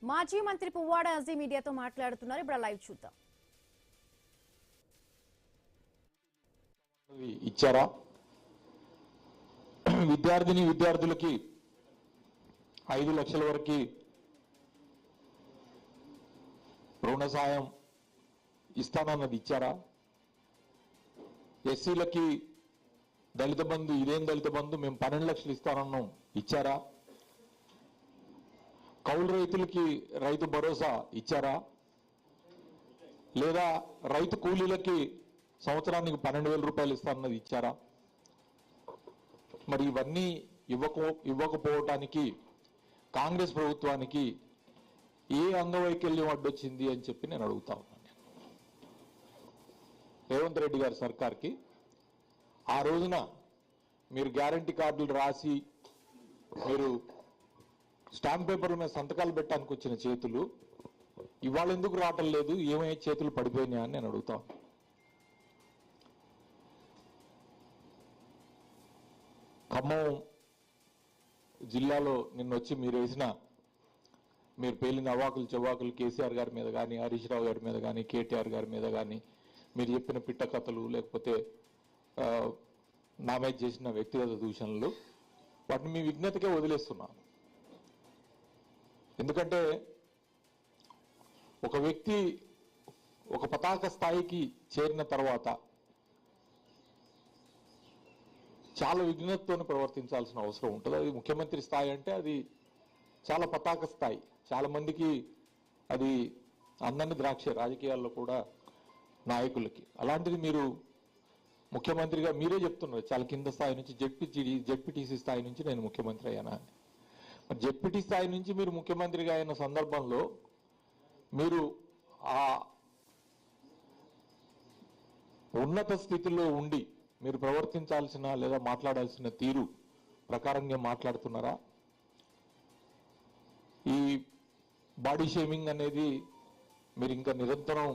మాజీ మంత్రి పువ్వాడ అజీ మీడియాతో మాట్లాడుతున్నారు. ఇప్పుడు లైవ్ చూద్దాం. ఇచ్చారా? విద్యార్థులకి 5 లక్షల వరకు రుణ సాయం ఇస్తానన్నది ఇచ్చారా? ఎస్సీలకి దళిత బంధు, ఇదేం దళిత బంధు, మేము 12 లక్షలు ఇస్తానన్నాం, ఇచ్చారా? కౌలు రైతులకి రైతు భరోసా ఇచ్చారా? లేదా రైతు కూలీలకి సంవత్సరానికి 12,000 రూపాయలు ఇస్తానన్నది ఇచ్చారా? మరి ఇవన్నీ ఇవ్వకపోవటానికి కాంగ్రెస్ ప్రభుత్వానికి ఏ అంగవైకల్యం అడ్డొచ్చింది అని చెప్పి నేను అడుగుతా ఉన్నాను. రేవంత్ రెడ్డి గారి సర్కార్కి ఆ రోజున మీరు గ్యారంటీ కార్డులు రాసి మీరు స్టాంప్ పేపర్ల మీద సంతకాలు పెట్టడానికి వచ్చిన చేతులు ఇవాళ ఎందుకు రావటం లేదు? ఏమయ్యే చేతులు పడిపోయినాయా అని నేను అడుగుతా. ఖమ్మం జిల్లాలో నిన్న వచ్చి మీరు పేలిన అవాకులు చెవాకులు కేసీఆర్ గారి మీద కానీ, హరీష్ రావు గారి మీద కానీ, కేటీఆర్ గారి మీద కానీ, మీరు చెప్పిన పిట్ట కథలు, లేకపోతే నా మీద చేసిన వ్యక్తిగత దూషణలు, వాటిని మీ విజ్ఞతకే వదిలేస్తున్నాను. ఎందుకంటే ఒక వ్యక్తి ఒక పతాక స్థాయికి చేరిన తర్వాత చాలా విజ్ఞతతోనే ప్రవర్తించాల్సిన అవసరం ఉంటుంది. అది ముఖ్యమంత్రి స్థాయి అంటే అది చాలా పతాక స్థాయి, చాలా మందికి అది అందని ద్రాక్ష రాజకీయాల్లో కూడా నాయకులకి. అలాంటిది మీరు ముఖ్యమంత్రిగా మీరే చెప్తున్నారు చాలా కింద స్థాయి నుంచి జెడ్పీటీసీ స్థాయి నుంచి నేను ముఖ్యమంత్రి అయ్యానా అని. మరి జెడ్పీటీ స్థాయి నుంచి మీరు ముఖ్యమంత్రిగా అయిన సందర్భంలో మీరు ఆ ఉన్నత స్థితిలో ఉండి మీరు ప్రవర్తించాల్సిన లేదా మాట్లాడాల్సిన తీరు ప్రకారంగా మాట్లాడుతున్నారా? ఈ బాడీ షేమింగ్ అనేది మీరు ఇంకా నిరంతరం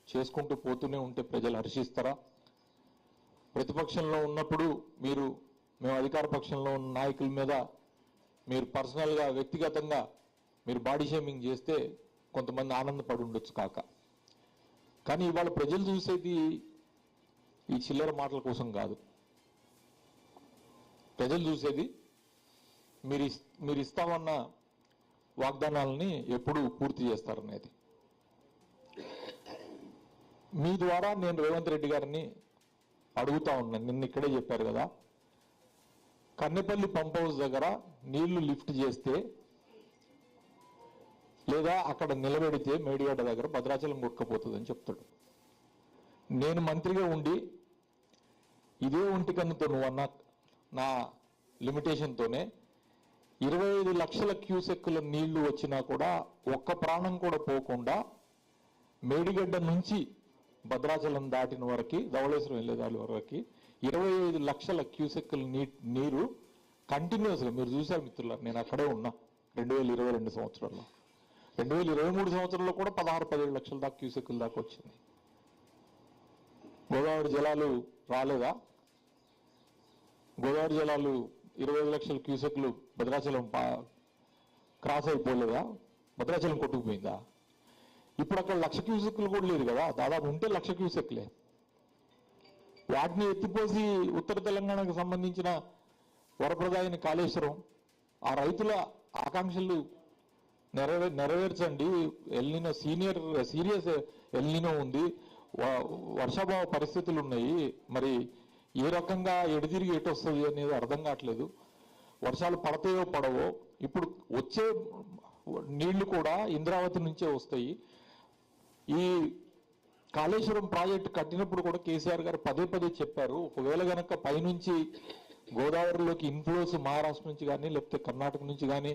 చేసుకుంటూ పోతూనే ఉంటే ప్రజలు హర్షిస్తారా? ప్రతిపక్షంలో ఉన్నప్పుడు మేము అధికార పక్షంలో ఉన్న నాయకుల మీద మీరు పర్సనల్గా వ్యక్తిగతంగా మీరు బాడీ షేమింగ్ చేస్తే కొంతమంది ఆనందపడి ఉండొచ్చు కాక, కానీ ఇవాళ ప్రజలు చూసేది ఈ చిల్లర మాటల కోసం కాదు. ప్రజలు చూసేది మీరు ఇస్తామన్న వాగ్దానాలని ఎప్పుడు పూర్తి చేస్తారనేది. మీ ద్వారా నేను రేవంత్ రెడ్డి గారిని అడుగుతా ఉన్నాను. నిన్న ఇక్కడే చెప్పారు కదా, కన్నెపల్లి పంప్ హౌస్ దగ్గర నీళ్లు లిఫ్ట్ చేస్తే లేదా అక్కడ నిలబెడితే మేడిగడ్డ దగ్గర భద్రాచలం కొట్టుకుపోతుందని చెప్తాడు. నేను మంత్రిగా ఉండి ఇదే ఒంటికన్నుతో నువ్వన్న నా లిమిటేషన్తోనే 25 లక్షల క్యూసెక్కుల నీళ్లు వచ్చినా కూడా ఒక్క ప్రాణం కూడా పోకుండా మేడిగడ్డ నుంచి భద్రాచలం దాటిన వరకు, ధవళేశ్వరం వెళ్ళేదాని వరకు 25 లక్షల క్యూసెక్కుల నీరు కంటిన్యూస్గా మీరు చూశారు మిత్రులారు. నేను అక్కడే ఉన్నా 2022 సంవత్సరంలో. 2023 సంవత్సరంలో కూడా 16-17 లక్షల దాకా క్యూసెక్కుల దాకా వచ్చింది. గోదావరి జలాలు రాలేదా? గోదావరి జలాలు 25 లక్షల క్యూసెక్లు భద్రాచలం క్రాస్ అయిపోలేదా? భద్రాచలం కొట్టుకుపోయిందా? ఇప్పుడు అక్కడ 1,00,000 క్యూసెక్లు కూడా లేదు కదా, దాదాపు ఉంటే 1,00,000 క్యూసెక్లే. వాటిని ఎత్తిపోసి ఉత్తర తెలంగాణకు సంబంధించిన వరప్రదాయని కాళేశ్వరం, ఆ రైతుల ఆకాంక్షలు నెరవేర్చండి. ఎల్నినో సీరియస్ ఎల్నినో ఉంది, వర్షాభావ పరిస్థితులు ఉన్నాయి. మరి ఏ రకంగా ఎడతిరిగి ఎటు వస్తుంది అనేది అర్థం కావట్లేదు. వర్షాలు పడతాయో పడవో. ఇప్పుడు వచ్చే నీళ్లు కూడా ఇంద్రావతి నుంచే వస్తాయి. ఈ కాళేశ్వరం ప్రాజెక్టు కట్టినప్పుడు కూడా కేసీఆర్ గారు పదే చెప్పారు, ఒకవేళ గనక పైనుంచి గోదావరిలోకి ఇన్ఫ్లోస్ మహారాష్ట్ర నుంచి కానీ లేకపోతే కర్ణాటక నుంచి కానీ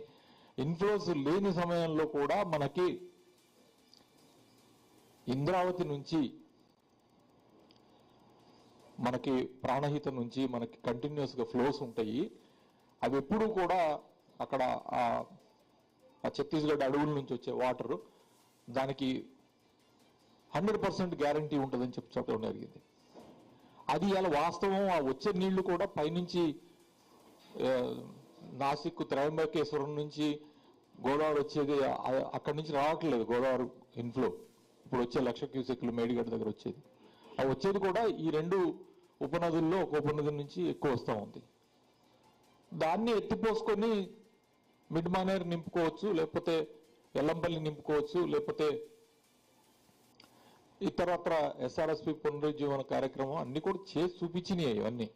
ఇన్ఫ్లోస్ లేని సమయంలో కూడా మనకి ఇంద్రావతి నుంచి మనకి ప్రాణహిత నుంచి మనకి కంటిన్యూస్గా ఫ్లోస్ ఉంటాయి. అవి ఎప్పుడు కూడా అక్కడ ఆ ఛత్తీస్గఢ్ అడవుల నుంచి వచ్చే వాటర్ దానికి 100% గ్యారంటీ ఉంటుందని చెప్పడం జరిగింది. అది ఇలా వాస్తవం. ఆ వచ్చే నీళ్లు కూడా పైనుంచి నాసిక్ త్రయంబకేశ్వరం నుంచి గోదావరి వచ్చేది అక్కడి నుంచి రావట్లేదు గోదావరి ఇన్ఫ్లో. ఇప్పుడు వచ్చే 1,00,000 క్యూసెక్లు మేడిగడ్డ దగ్గర వచ్చేది. ఆ వచ్చేది కూడా ఈ 2 ఉపనదుల్లో ఒక ఉపనది నుంచి ఎక్కువ వస్తూ ఉంది. దాన్ని ఎత్తిపోసుకొని మిడ్ మానేర్ నింపుకోవచ్చు, లేకపోతే ఎల్లంపల్లి నింపుకోవచ్చు, లేకపోతే ఇతరత్ర ఎస్ఆర్ఎస్పి పునరుజ్జీవన కార్యక్రమం అన్ని కూడా చేసి చూపించినాయి ఇవన్నీ.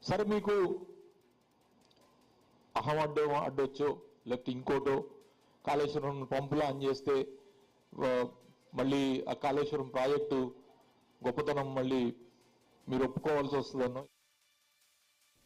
సరే మీకు అడ్డొచ్చో లేకపోతే ఇంకోటో కాళేశ్వరం పంపులా అని చేస్తే మళ్ళీ ఆ కాళేశ్వరం ప్రాజెక్టు గొప్పతనం మళ్ళీ మీరు ఒప్పుకోవాల్సి వస్తుందన్నో